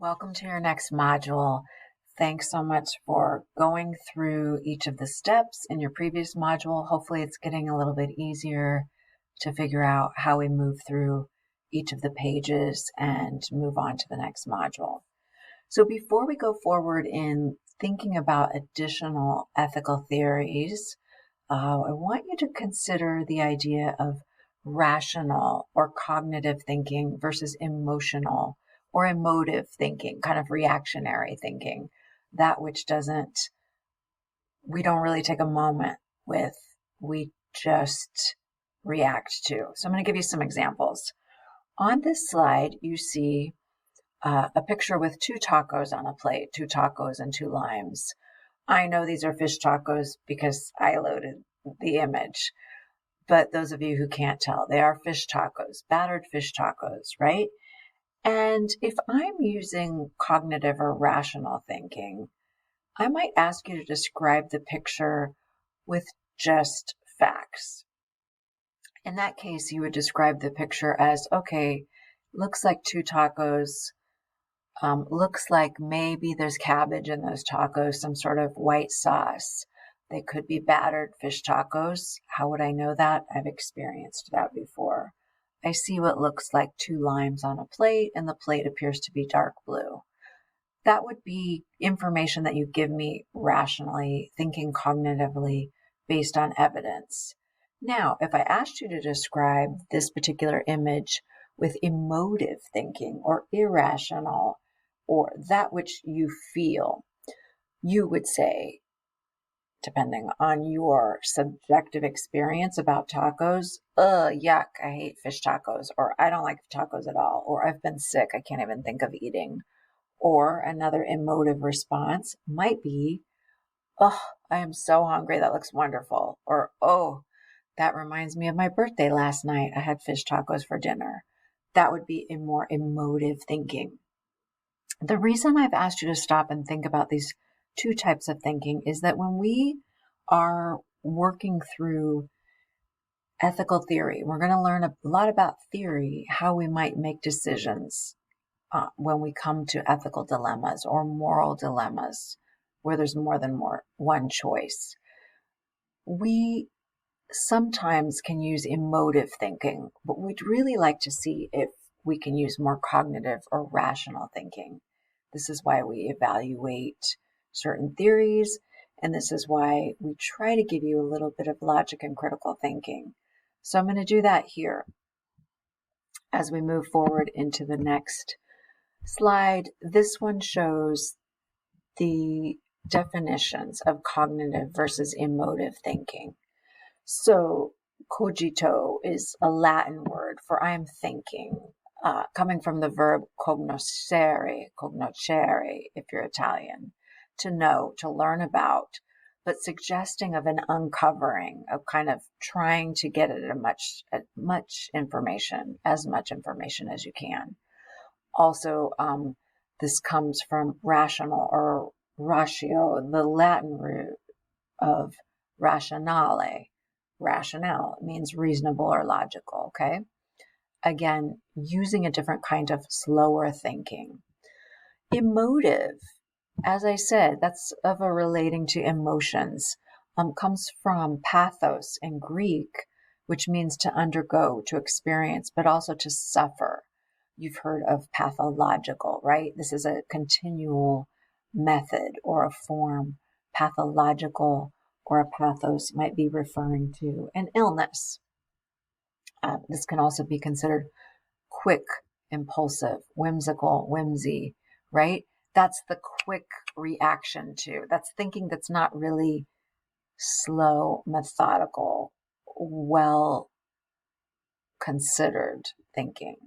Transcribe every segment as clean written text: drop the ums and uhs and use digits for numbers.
Welcome to your next module. Thanks so much for going through each of the steps in your previous module. Hopefully it's getting a little bit easier to figure out how we move through each of the pages and move on to the next module. So before we go forward in thinking about additional ethical theories, I want you to consider the idea of rational or cognitive thinking versus emotional or emotive thinking, kind of reactionary thinking, that which we don't really take a moment with, we just react to. So I'm going to give you some examples. On this slide, you see a picture with two tacos on a plate, two tacos and two limes. I know these are fish tacos because I loaded the image, but those of you who can't tell, they are fish tacos, battered fish tacos, right? And if I'm using cognitive or rational thinking, I might ask you to describe the picture with just facts. In that case, you would describe the picture as, okay, looks like two tacos. Looks like maybe there's cabbage in those tacos, some sort of white sauce. They could be battered fish tacos. How would I know that? I've experienced that before. I see what looks like two limes on a plate, and the plate appears to be dark blue. That would be information that you give me rationally, thinking cognitively based on evidence. Now, if I asked you to describe this particular image with emotive thinking or irrational, or that which you feel, you would say, depending on your subjective experience about tacos, yuck, I hate fish tacos, or I don't like tacos at all, or I've been sick, I can't even think of eating. Or another emotive response might be, oh, I am so hungry, that looks wonderful. Or, oh, that reminds me of my birthday last night, I had fish tacos for dinner. That would be a more emotive thinking. The reason I've asked you to stop and think about these two types of thinking is that when we are working through ethical theory, we're going to learn a lot about theory, how we might make decisions when we come to ethical dilemmas or moral dilemmas where there's more than one choice. We sometimes can use emotive thinking, but we'd really like to see if we can use more cognitive or rational thinking. This is why we evaluate certain theories, and this is why we try to give you a little bit of logic and critical thinking. So I'm going to do that here as we move forward into the next slide. This one shows the definitions of cognitive versus emotive thinking. So cogito is a Latin word for I am thinking, coming from the verb cognoscere if you're Italian, to know, to learn about, but suggesting of an uncovering, of kind of trying to get at as much information as you can. Also, this comes from rational or ratio, the Latin root of rationale. Rationale means reasonable or logical, okay? Again, using a different kind of slower thinking. Emotive, as I said, that's of a relating to emotions, comes from pathos in Greek, which means to undergo, to experience, but also to suffer. You've heard of pathological, right? This is a continual method or a form. Pathological or a pathos might be referring to an illness. This can also be considered quick, impulsive, whimsical, whimsy, right? That's the quick reaction to. That's thinking that's not really slow, methodical, well considered thinking.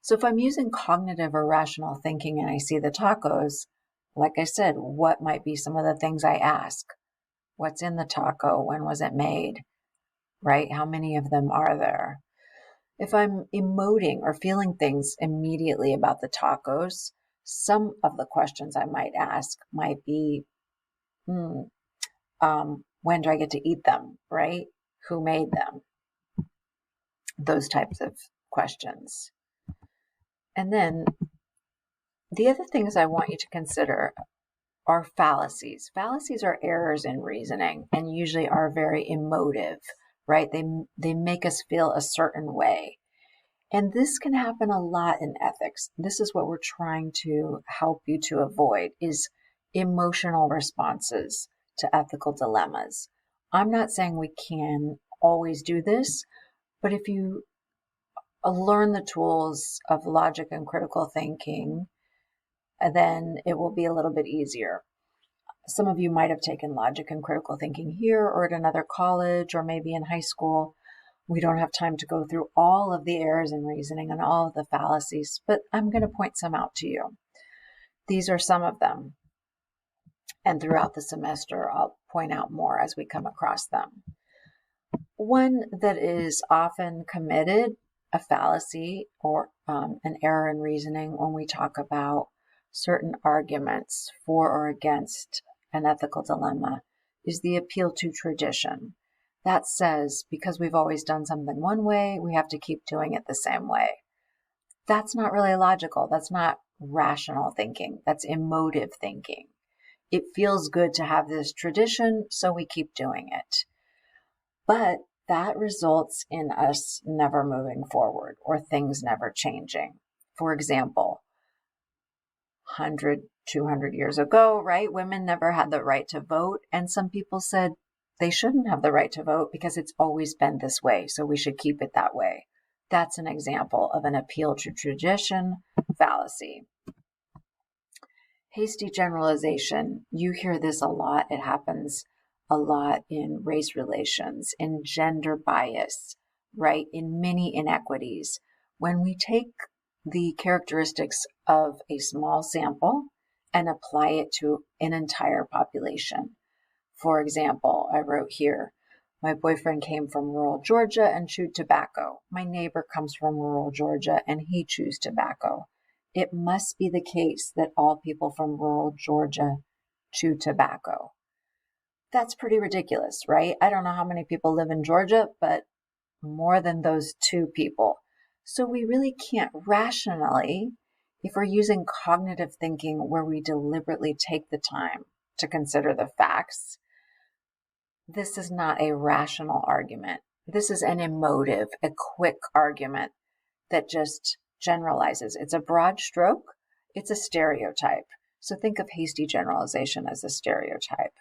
So if I'm using cognitive or rational thinking and I see the tacos, like I said, what might be some of the things I ask? What's in the taco? When was it made? Right? How many of them are there? If I'm emoting or feeling things immediately about the tacos, some of the questions I might ask might be, when do I get to eat them? Right? Who made them? Those types of questions. And then The other things I want you to consider are fallacies. Fallacies are errors in reasoning and usually are very emotive, right? They make us feel a certain way. And this can happen a lot in ethics. This is what we're trying to help you to avoid is emotional responses to ethical dilemmas. I'm not saying we can always do this, but if you learn the tools of logic and critical thinking, then it will be a little bit easier. Some of you might have taken logic and critical thinking here or at another college or maybe in high school. We don't have time to go through all of the errors in reasoning and all of the fallacies, but I'm going to point some out to you. These are some of them. And throughout the semester, I'll point out more as we come across them. One that is often committed, a fallacy or an error in reasoning when we talk about certain arguments for or against an ethical dilemma, is the appeal to tradition. That says because we've always done something one way, we have to keep doing it the same way. That's not really logical. That's not rational thinking. That's emotive thinking. It feels good to have this tradition, so we keep doing it. But that results in us never moving forward or things never changing. For example, 100, 200 years ago, right? Women never had the right to vote. And some people said they shouldn't have the right to vote because it's always been this way. So we should keep it that way. That's an example of an appeal to tradition fallacy. Hasty generalization. You hear this a lot. It happens a lot in race relations, in gender bias, right? In many inequities. When we take the characteristics of a small sample and apply it to an entire population. For example, I wrote here, my boyfriend came from rural Georgia and chewed tobacco. My neighbor comes from rural Georgia and he chews tobacco. It must be the case that all people from rural Georgia chew tobacco. That's pretty ridiculous, right? I don't know how many people live in Georgia, but more than those two people. So we really can't rationally, if we're using cognitive thinking where we deliberately take the time to consider the facts, this is not a rational argument. This is an emotive, a quick argument that just generalizes. It's a broad stroke. It's a stereotype. So think of hasty generalization as a stereotype.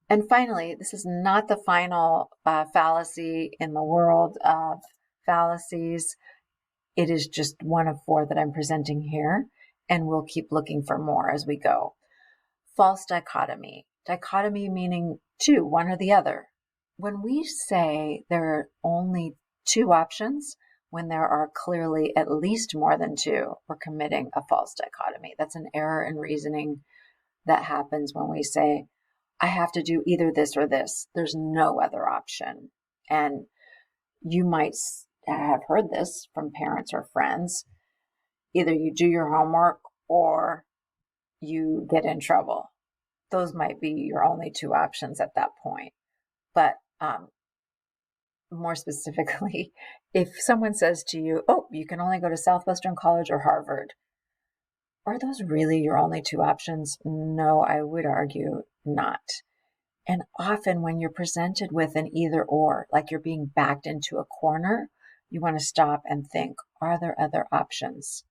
And finally, this is not the final fallacy in the world of fallacies. It is just one of four that I'm presenting here, and we'll keep looking for more as we go. False dichotomy. Dichotomy meaning two, one or the other. When we say there are only two options, when there are clearly at least more than two, we're committing a false dichotomy. That's an error in reasoning that happens when we say, I have to do either this or this. There's no other option. And you might have heard this from parents or friends. Either you do your homework or you get in trouble. Those might be your only two options at that point. But more specifically, if someone says to you, oh, you can only go to Southwestern College or Harvard, are those really your only two options? No, I would argue not. And often when you're presented with an either or, like you're being backed into a corner, you want to stop and think, are there other options?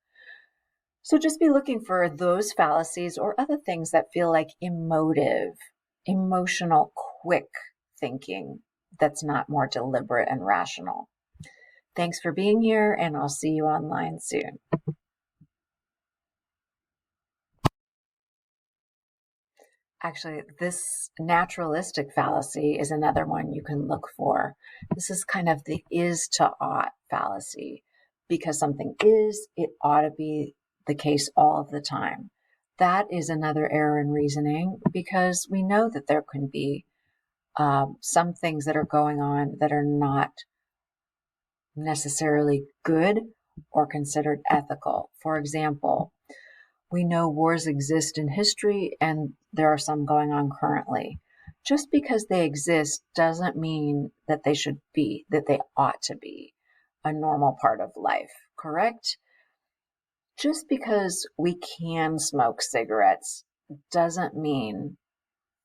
So just be looking for those fallacies or other things that feel like emotive, emotional, quick thinking that's not more deliberate and rational. Thanks for being here, and I'll see you online soon. Actually, this naturalistic fallacy is another one you can look for. This is kind of the is to ought fallacy. Because something is, it ought to be the case all of the time. That is another error in reasoning because we know that there can be some things that are going on that are not necessarily good or considered ethical. For example, we know wars exist in history and there are some going on currently. Just because they exist doesn't mean that they should be, that they ought to be a normal part of life, correct? Just because we can smoke cigarettes doesn't mean,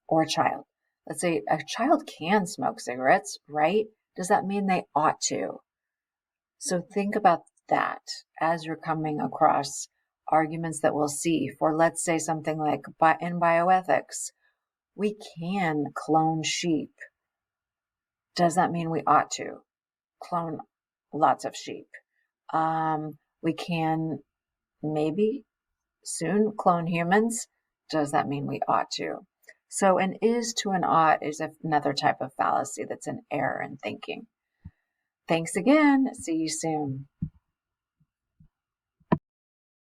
or a child, let's say a child can smoke cigarettes, right? Does that mean they ought to? So think about that as you're coming across arguments that we'll see for, let's say, something like in bioethics, we can clone sheep. Does that mean we ought to clone lots of sheep? We can maybe soon clone humans. Does that mean we ought to? So an is to an ought is another type of fallacy that's an error in thinking. Thanks again. See you soon.